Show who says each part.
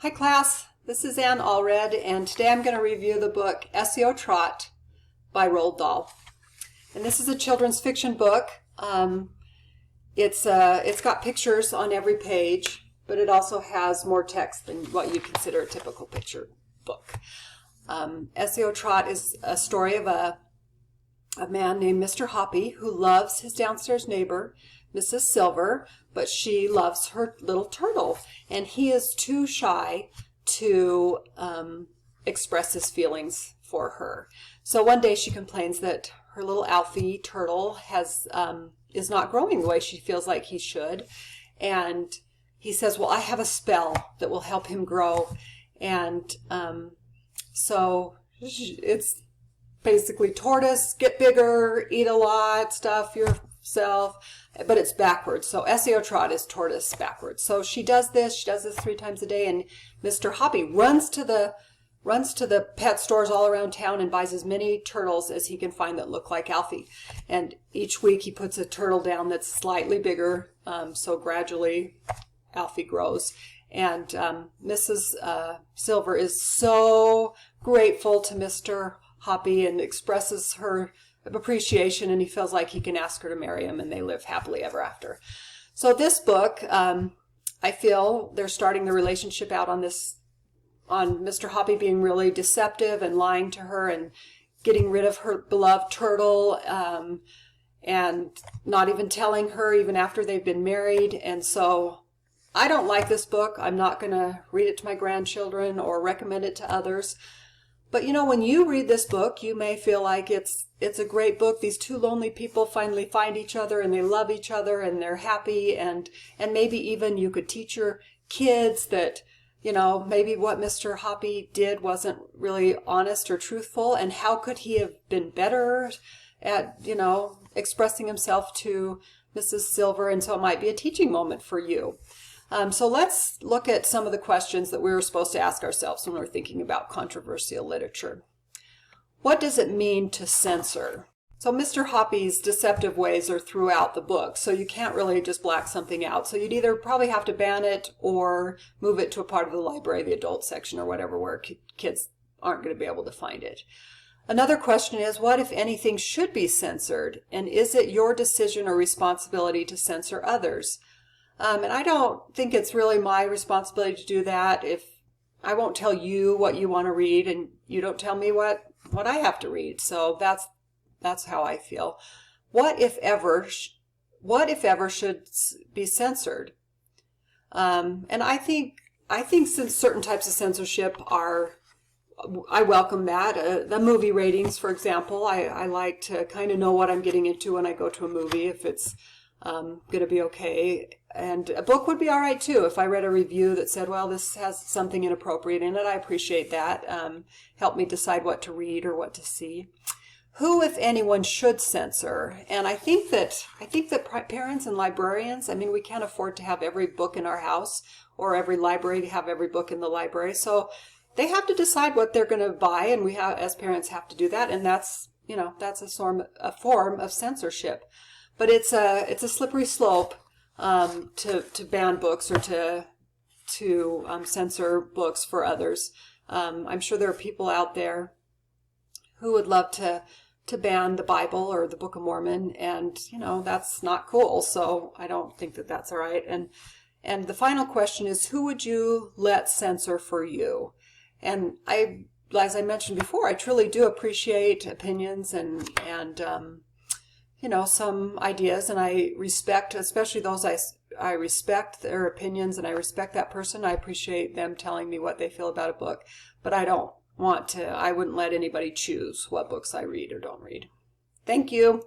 Speaker 1: Hi class, this is Ann Allred, and today I'm going to review the book SEO Trot by Roald Dahl. And this is a children's fiction book. It's got pictures on every page, but it also has more text than what you consider a typical picture book. SEO Trot is a story of a man named Mr. Hoppy who loves his downstairs neighbor, Mrs. Silver, but she loves her little turtle, and he is too shy to express his feelings for her. So one day she complains that her little Alfie turtle is not growing the way she feels like he should, and he says, well, I have a spell that will help him grow. And so it's basically tortoise, get bigger, eat a lot, stuff yourself, but it's backwards. So SEO Trot is tortoise backwards. So she does this 3 times a day, and Mr. Hoppy runs to the pet stores all around town and buys as many turtles as he can find that look like Alfie. And each week he puts a turtle down that's slightly bigger, so gradually Alfie grows. And Mrs. Silver is so grateful to Mr. Hoppy and expresses her appreciation, and he feels like he can ask her to marry him, and they live happily ever after. So this book, I feel they're starting the relationship out on Mr. Hoppy being really deceptive and lying to her and getting rid of her beloved turtle, and not even telling her even after they've been married. And so I don't like this book. I'm not going to read it to my grandchildren or recommend it to others. But you know, when you read this book, you may feel like it's a great book. These two lonely people finally find each other, and they love each other, and they're happy, and maybe even you could teach your kids that, you know, maybe what Mr. Hoppy did wasn't really honest or truthful, and how could he have been better at, you know, expressing himself to Mrs. Silver. And so it might be a teaching moment for you. So let's look at some of the questions that we were supposed to ask ourselves when we're thinking about controversial literature. What does it mean to censor? So Mr. Hoppy's deceptive ways are throughout the book, so you can't really just black something out. So you'd either probably have to ban it or move it to a part of the library, the adult section or whatever, where kids aren't going to be able to find it. Another question is, what, if anything, should be censored? And is it your decision or responsibility to censor others? And I don't think it's really my responsibility to do that. If I won't tell you what you want to read, and you don't tell me what I have to read. So that's how I feel. What if ever should be censored? And I think since certain types of censorship I welcome that. The movie ratings, for example, I like to kind of know what I'm getting into when I go to a movie, if it's going to be okay. And a book would be all right too. If I read a review that said, well, this has something inappropriate in it, I appreciate that. Help me decide what to read or what to see. Who, if anyone, should censor? And I think that parents and librarians, I mean, we can't afford to have every book in our house or every library to have every book in the library. So they have to decide what they're going to buy, and we as parents have to do that. And that's a form of censorship. But it's a slippery slope to ban books or to censor books for others. I'm sure there are people out there who would love to ban the Bible or the Book of Mormon, and you know, that's not cool. So I don't think that that's all right. And the final question is, who would you let censor for you? And as I mentioned before, I truly do appreciate opinions and you know, some ideas, and I respect, especially those I respect their opinions, and I respect that person. I appreciate them telling me what they feel about a book, but I wouldn't let anybody choose what books I read or don't read. Thank you.